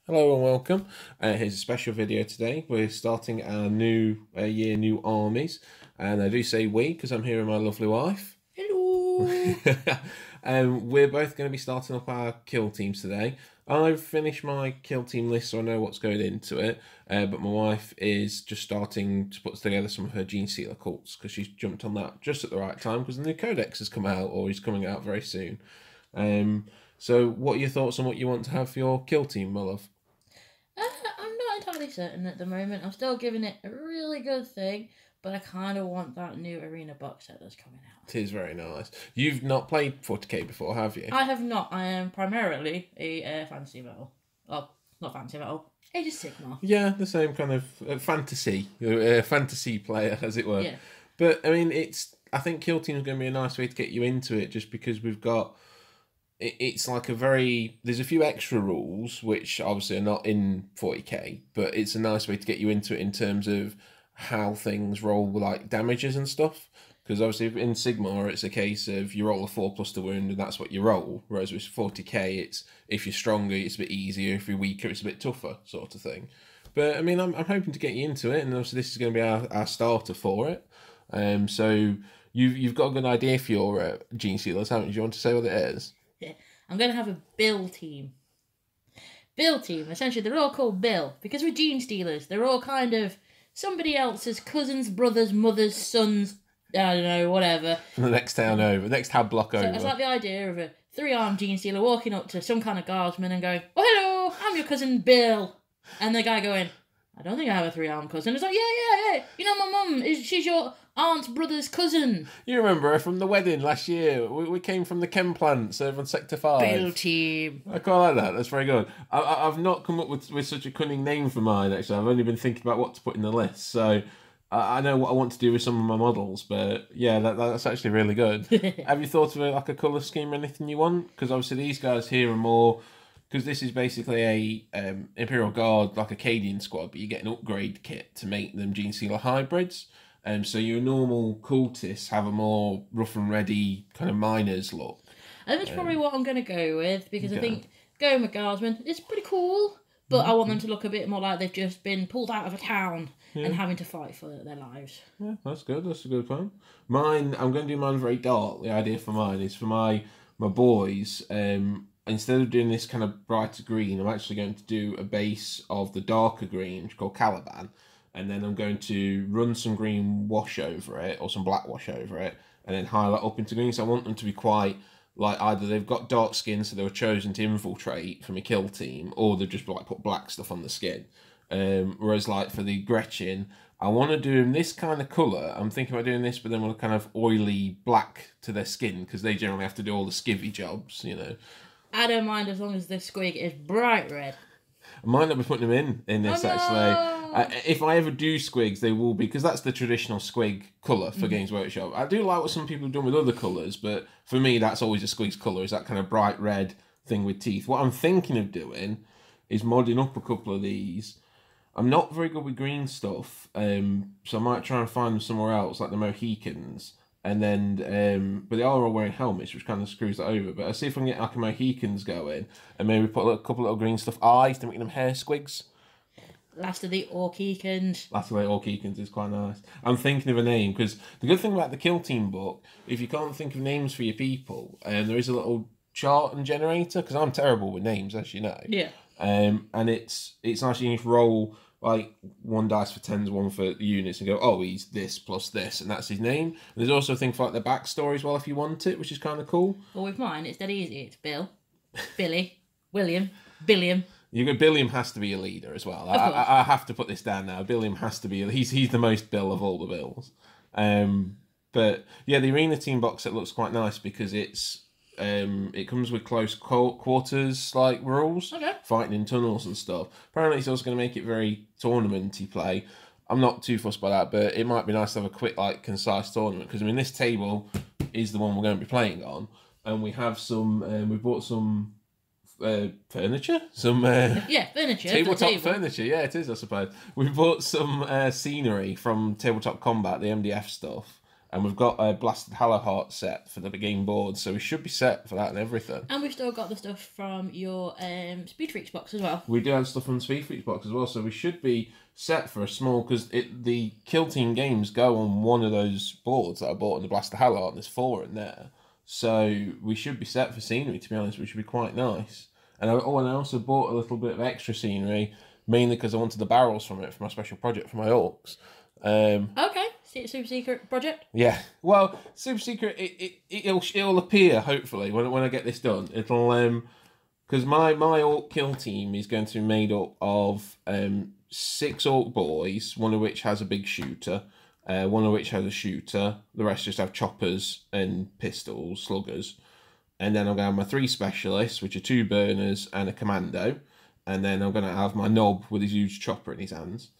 Hello and welcome. Here's a special video today. We're starting our new Year New Armies, and I do say we because I'm here with my lovely wife. Hello. We're both going to be starting up our kill teams today. I've finished my kill team list, so I know what's going into it. But my wife is just starting to put together some of her Genestealer Cults because she's jumped on that just at the right time because the new codex has come out or is coming out very soon. So what are your thoughts on what you want to have for your kill team, my love? I'm not entirely certain at the moment. I'm still giving it a really good thing, but I kind of want that new arena box set that's coming out. It is very nice. You've not played 40k before, have you? I have not. I am primarily a fantasy battle. Well, not fantasy battle. Age of Sigmar. Yeah, the same kind of fantasy player, as it were. Yeah. But I mean, I think kill team is going to be a nice way to get you into it, just because we've got. It's like there's a few extra rules which obviously are not in 40k, but it's a nice way to get you into it in terms of how things roll with like damages and stuff. Because obviously in Sigmar it's a case of you roll a 4+ to wound and that's what you roll. Whereas with 40k it's if you're stronger it's a bit easier, if you're weaker it's a bit tougher sort of thing. But I mean I'm hoping to get you into it, and obviously this is going to be our starter for it. So you've got a good idea for your Genestealers, haven't you? Do you want to say what it is? Yeah. I'm going to have a Bill team. Bill team. Essentially, they're all called Bill because we're Genestealers. They're all kind of somebody else's cousins, brothers, mothers, sons. I don't know, whatever. From the next town over, next tab block over. So it's like the idea of a 3-armed Genestealer walking up to some kind of guardsman and going, "Oh, hello, I'm your cousin Bill." And the guy going, "I don't think I have a 3-armed cousin." It's like, yeah. You know, my mum, she's your aunt's brother's cousin. You remember her from the wedding last year. We came from the chem plants over on Sector 5. Bill team. I quite like that. That's very good. I've not come up with such a cunning name for mine, actually. I've only been thinking about what to put in the list. So I know what I want to do with some of my models, but yeah, that's actually really good. Have you thought of like a colour scheme or anything you want? Because obviously these guys here are more... Because this is basically a Imperial Guard, like Acadian squad, but you get an upgrade kit to make them Genestealer hybrids. So your normal cultists have a more rough and ready kind of miners look. And that's probably what I'm going to go with, because I think going with Guardsmen is pretty cool, but I want them to look a bit more like they've just been pulled out of a town and having to fight for their lives. Yeah, that's good. That's a good plan. Mine, I'm going to do mine very dark. The idea for mine is for my boys, instead of doing this kind of brighter green, I'm actually going to do a base of the darker green, which is called Caliban. And then I'm going to run some green wash over it, or some black wash over it, and then highlight up into green. So I want them to be quite, like, either they've got dark skin, so they were chosen to infiltrate from a kill team, or they've just, like, put black stuff on the skin. Whereas, like, for the Gretchen, I want to do this kind of colour. I'm thinking about doing this, but then with a kind of oily black to their skin, because they generally have to do all the skivvy jobs, you know. I don't mind as long as the squig is bright red. I might not be putting them in this, actually. If I ever do squigs, they will be, because that's the traditional squig colour for Games Workshop. I do like what some people have done with other colours, but for me, that's always a squig's colour, is that kind of bright red thing with teeth. What I'm thinking of doing is modding up a couple of these. I'm not very good with green stuff, so I might try and find them somewhere else, like the Mohicans. And then, but they are all wearing helmets, which kind of screws that over. But I'll see if I can get like a Mohicans going, and maybe put a couple of little green stuff eyes to make them hair squigs. Last of the Orkykans. Last of the Orkykans is quite nice. I'm thinking of a name, because the good thing about the Kill Team book, if you can't think of names for your people, there is a little chart and generator, because I'm terrible with names, as you know. Yeah. And it's nice, you can just roll like 1 dice for 10s, 1 for units, and go, oh, he's this plus this, and that's his name. And there's also a thing for like the backstory as well, if you want it, which is kind of cool. Well, with mine, it's dead easy. It's Bill, Billy, William, Billiam. Billiam has to be a leader as well. I have to put this down now. Billiam has to be. He's the most Bill of all the Bills. But yeah, the arena team box set looks quite nice because it comes with close quarters like rules, fighting in tunnels and stuff. Apparently, it's also going to make it very tournamenty play. I'm not too fussed by that, but it might be nice to have a quick, like, concise tournament, because I mean, this table is the one we're going to be playing on, and we have some. We bought some. Furniture? Furniture. Tabletop furniture, yeah, it is, I suppose. We bought some scenery from Tabletop Combat, the MDF stuff. And we've got a Blasted Hallowheart set for the game board, so we should be set for that and everything. And we've still got the stuff from your Speed Freaks box as well. We do have stuff from the Speed Freaks box as well, so we should be set for a small, because the Kill Team games go on one of those boards that I bought in the Blasted Hallowheart, and there's 4 in there. So we should be set for scenery, to be honest, which would be quite nice. And I also bought a little bit of extra scenery, mainly because I wanted the barrels from it for my special project for my orcs. Okay, super secret project. Yeah, well, super secret. It'll appear hopefully when I get this done. It'll because my orc kill team is going to be made up of 6 orc boys, one of which has a big shooter, one of which has a shooter. The rest just have choppers and pistols, sluggers. And then I'm going to have my 3 specialists, which are 2 burners and a commando. And then I'm going to have my knob with his huge chopper in his hands,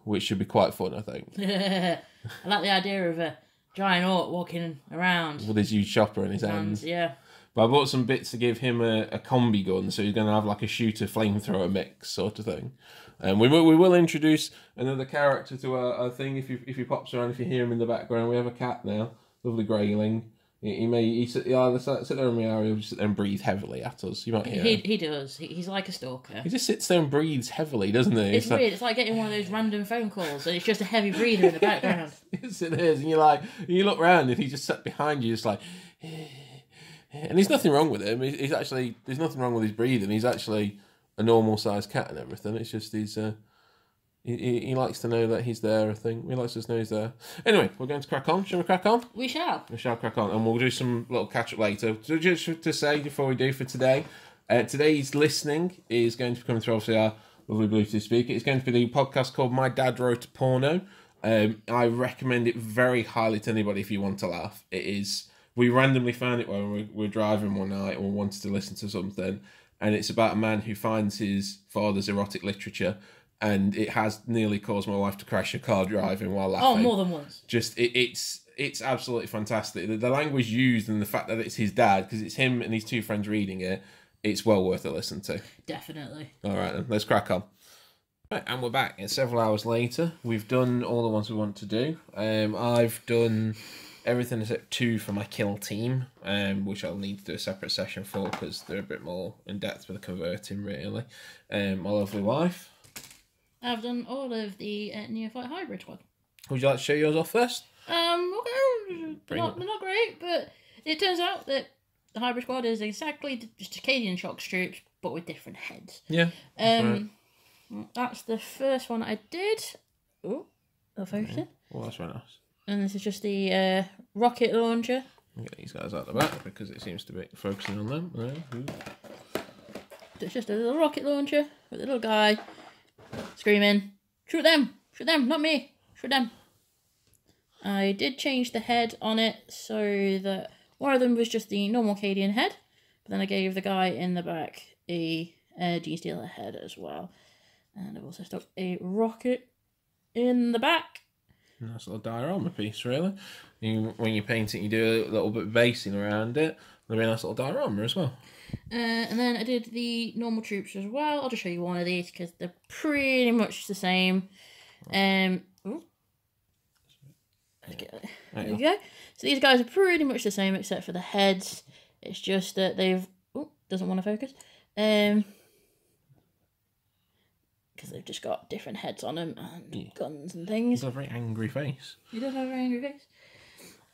which should be quite fun, I think. I like the idea of a giant orc walking around with his huge chopper in his hands. Yeah. But I bought some bits to give him a combi gun, so he's going to have like a shooter flamethrower mix sort of thing. And we will introduce another character to our thing if he pops around. If you hear him in the background, we have a cat now, lovely greyling. He either sit there in the area or just sit there and breathe heavily at us. You might hear him. He does. He's like a stalker. He just sits there and breathes heavily, doesn't he? It's weird. It's like getting one of those random phone calls and it's just a heavy breather in the background. Yes, it is. And you look round and he just sat behind you, just like... And there's nothing wrong with him. There's nothing wrong with his breathing. He's actually a normal-sized cat and everything. It's just he likes to know that he's there, I think. He likes us to know he's there. Anyway, we're going to crack on. Shall we crack on? We shall. We shall crack on. And we'll do some little catch-up later. So just to say, before we do for today, today's listening is going to be coming through, obviously, our lovely Bluetooth speaker. It's going to be the podcast called My Dad Wrote a Porno. I recommend it very highly to anybody if you want to laugh. It is... We randomly found it when we were driving one night and we wanted to listen to something. And it's about a man who finds his father's erotic literature. And it has nearly caused my wife to crash her car driving while laughing. Oh, more than once. Just, it's absolutely fantastic. The language used and the fact that it's his dad, because it's him and his 2 friends reading it, it's well worth a listen to. Definitely. All right, then, let's crack on. Right, and we're back. It's several hours later. We've done all the ones we want to do. I've done everything except 2 for my kill team, which I'll need to do a separate session for because they're a bit more in depth with the converting, really. My lovely wife. I've done all of the Neophyte Hybrid squad. Would you like to show yours off first? Okay. They're not great, but it turns out that the Hybrid squad is exactly just Acadian Shock troops, but with different heads. Yeah. That's the first one I did. Oh, I'll focus it. Well, that's very nice. And this is just the rocket launcher. I'll get these guys out the back because it seems to be focusing on them. It's just a little rocket launcher with a little guy screaming, "Shoot them! Shoot them! Not me! Shoot them!" I did change the head on it so that one of them was just the normal Cadian head, but then I gave the guy in the back a Genestealer head as well. And I've also stuck a rocket in the back. Nice little diorama piece, really. When you paint it, you do a little bit of basing around it. There'll be a nice little diorama as well. And then I did the normal troops as well. I'll just show you one of these because they're pretty much the same. There we go. So these guys are pretty much the same except for the heads. It's just that they've... Oh, doesn't want to focus. Because they've just got different heads on them and guns and things. He's got a very angry face. He does have a very angry face.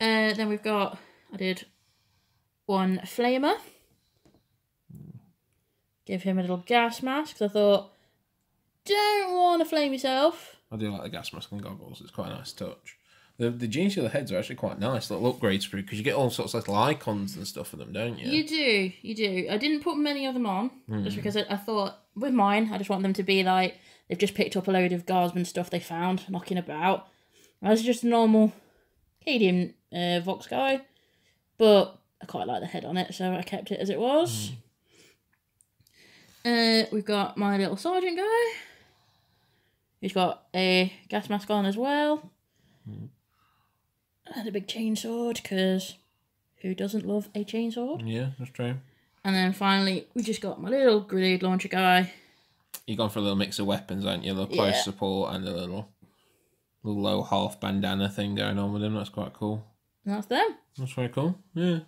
Then we've got... I did one flamer. Give him a little gas mask. Because I thought, don't want to flame yourself. I do like the gas mask and goggles. It's quite a nice touch. The Genestealer heads are actually quite nice, little upgrades for you, because you get all sorts of little icons and stuff for them, don't you? You do. I didn't put many of them on, just because I thought, with mine, I just want them to be like, they've just picked up a load of Guardsman stuff they found knocking about. That's just a normal Cadian Vox guy, but I quite like the head on it, so I kept it as it was. We've got my little sergeant guy. He's got a gas mask on as well. And a big chainsword, because who doesn't love a chainsword? Yeah, that's true. And then finally, we just got my little grenade launcher guy. You've gone for a little mix of weapons, haven't you? A little close support and a little little low half bandana thing going on with him. That's quite cool. And that's them. That's very cool. Yeah.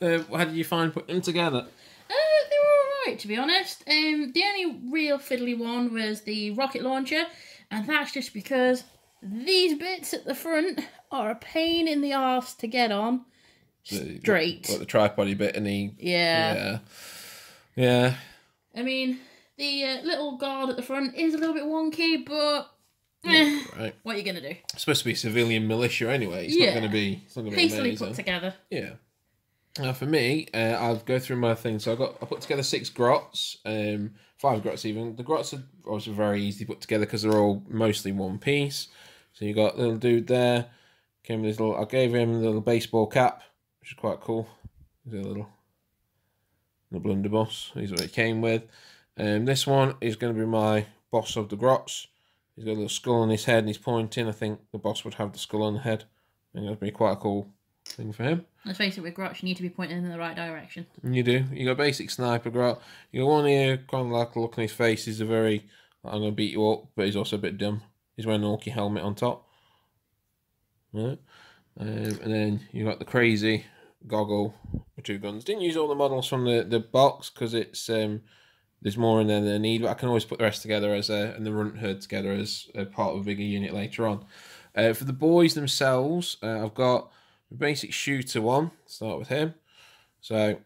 How did you find putting them together? They were alright, to be honest. The only real fiddly one was the rocket launcher, and that's just because these bits at the front are a pain in the arse to get on straight. Like the tripod bit and the... Yeah. Yeah. I mean, the little guard at the front is a little bit wonky, but... Right. What are you going to do? It's supposed to be civilian militia anyway. It's not going to be... It's not going to be hastily amazing. put together. Yeah. Now for me, I'll go through my thing. So I put together 6 grots, 5 grots even. The grots are also very easy to put together because they're all mostly one piece. So you got little dude there. Came with his little. I gave him the little baseball cap, which is quite cool. He's a little blunderbuss. He's what he came with. This one is going to be my boss of the grots. He's got a little skull on his head and he's pointing. I think the boss would have the skull on the head. I think that'd be quite a cool thing for him. Let's face it, with grots, you need to be pointing in the right direction. You do. You got a basic sniper grot. You got one here, kind of like the look on his face. He's a very, I'm going to beat you up, but he's also a bit dumb. He's wearing an Orky helmet on top. Right. And then you got the crazy goggle with 2 guns. Didn't use all the models from the box because it's there's more in there than I need, but I can always put the rest together as and the runt herd together as a part of a bigger unit later on. For the boys themselves, I've got the basic shooter one. Start with him. So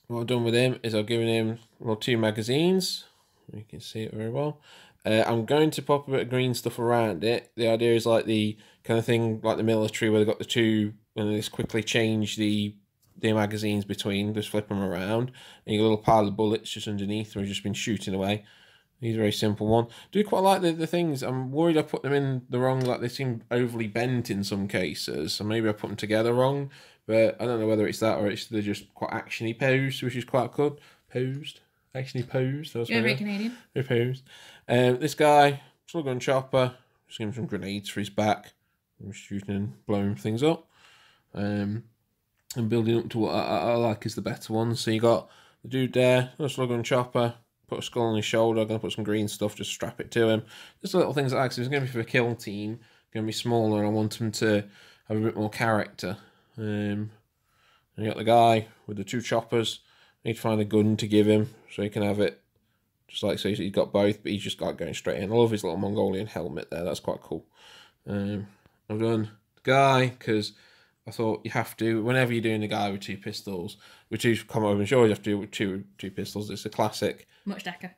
what I've done with him is I've given him 2 magazines. You can see it very well. I'm going to pop a bit of green stuff around it. The idea is like the kind of thing like the military where they've got the 2 and they just quickly change the magazines between, just flip them around. And you got a little pile of bullets just underneath where he's just been shooting away. He's a very simple one. Do quite like the things. I'm worried I put them in the wrong, like they seem overly bent in some cases. So maybe I put them together wrong. But I don't know whether it's that or they're just quite actiony posed, which is quite good. Actiony posed. You're very Canadian. Very posed. This guy, slug on chopper, just give him some grenades for his back. I'm shooting and blowing things up. And building up to what I like is the better one. So you got the dude there, a slug on chopper, put a skull on his shoulder, I'm going to put some green stuff, just strap it to him. Just little things like that, because it's going to be for a kill team, going to be smaller, and I want him to have a bit more character. And you got the guy with the 2 choppers. I need to find a gun to give him, so he can have it. Just like so, he's got both, but he's just got going straight in. I love his little Mongolian helmet there, that's quite cool. I've done the guy, because I thought you have to, whenever you're doing a guy with 2 pistols, with 2 combat weapons, you always have to do it with two pistols. It's a classic. Much decker.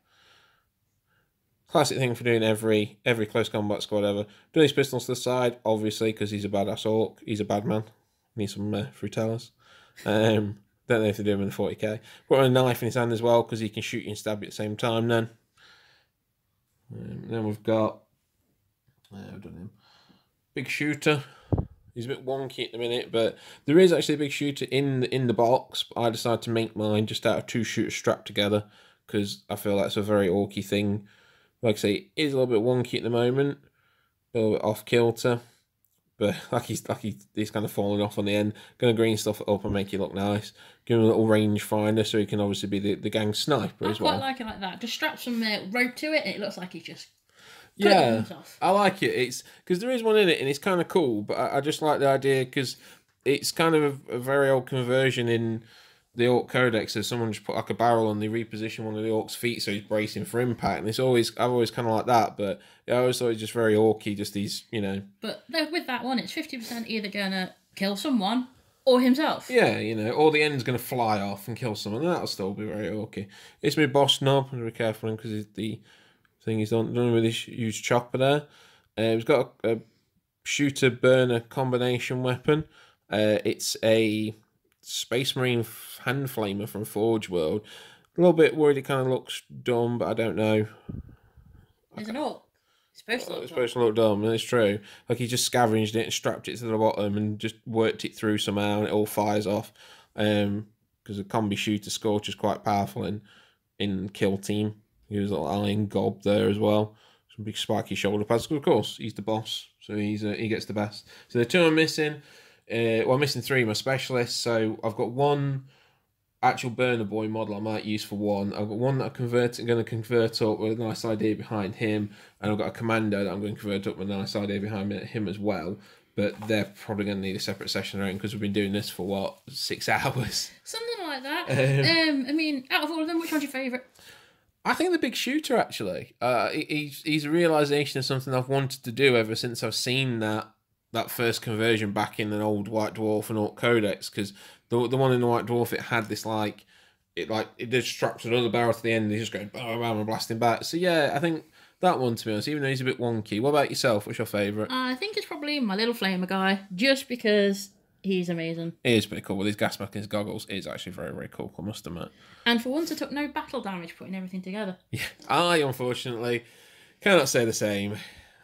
Classic thing for doing every close combat squad ever. Do these pistols to the side, obviously, because he's a badass orc. He's a bad man. Need some fruitellas. Don't know if they do him in the 40k. Put a knife in his hand as well, because he can shoot you and stab you at the same time then. Then we've got... I've done him. Big shooter. He's a bit wonky at the minute, but there is actually a big shooter in the box. But I decided to make mine just out of 2 shooters strapped together, because I feel that's a very orky thing. Like I say, it is a little bit wonky at the moment. A little bit off kilter. But he's kind of falling off on the end. Going to green stuff up and make it look nice. Give him a little range finder so he can obviously be the gang sniper as well. I quite like it like that. Just strap some rope to it and it looks like he's just... Yeah, I like it. It's because there is one in it and it's kind of cool, but I just like the idea because it's kind of a very old conversion in the Orc Codex. So someone just put like a barrel and they reposition one of the Orc's feet so he's bracing for impact. And I've always kind of like that, but I always thought it's just very orky, just these, you know. But with that one, it's 50% either going to kill someone or himself. Yeah, you know, or the end's going to fly off and kill someone. And that'll still be very orky. It's my boss knob. I'm going to be careful because it's the thing he's done with this huge chopper there. He's got a shooter burner combination weapon. It's a Space Marine hand flamer from Forge World. A little bit worried it kind of looks dumb, but I don't know. It's an orc. It's supposed to look dumb, and it's true. Like he just scavenged it and strapped it to the bottom and just worked it through somehow, and it all fires off. Because a combi shooter Scorch is quite powerful in Kill Team. He was a little iron gob there as well. Some big spiky shoulder pads. Of course, he's the boss, so he gets the best. So the 2 I'm missing. Well, I'm missing 3 my specialists. So I've got 1 actual Burner Boy model I might use for one. I've got one that I'm going to convert up with a nice idea behind him, and I've got a Commando that I'm going to convert up with a nice idea behind him as well. But they're probably going to need a separate session around because we've been doing this for, what, 6 hours? Something like that. I mean, out of all of them, which one's your favourite? I think the Big Shooter, actually. He's a realisation of something I've wanted to do ever since I've seen that first conversion back in an old White Dwarf and Orc Codex, because the one in the White Dwarf, it had this it just straps another barrel to the end and he's just going bam, bam, and blasting back. So yeah, I think that one, to be honest, even though he's a bit wonky. What about yourself? What's your favourite? I think it's probably my little flamer guy, just because he's amazing. He is pretty cool with his gas mask and his goggles. It is actually very, very cool, I must admit. And for once, I took no battle damage putting everything together. Yeah, I unfortunately cannot say the same.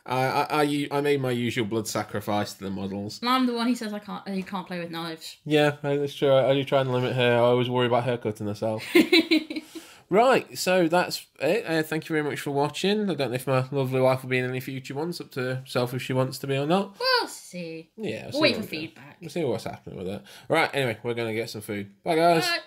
I made my usual blood sacrifice to the models. And I'm the one he says you can't play with knives. Yeah, that's true. I do try and limit her. I always worry about her cutting herself. Right, so that's it. Thank you very much for watching. I don't know if my lovely wife will be in any future ones. Up to herself if she wants to be or not. We'll see. Yeah, we'll wait for feedback. We'll see what's happening with it. Right, anyway, we're going to get some food. Bye, guys. Bye.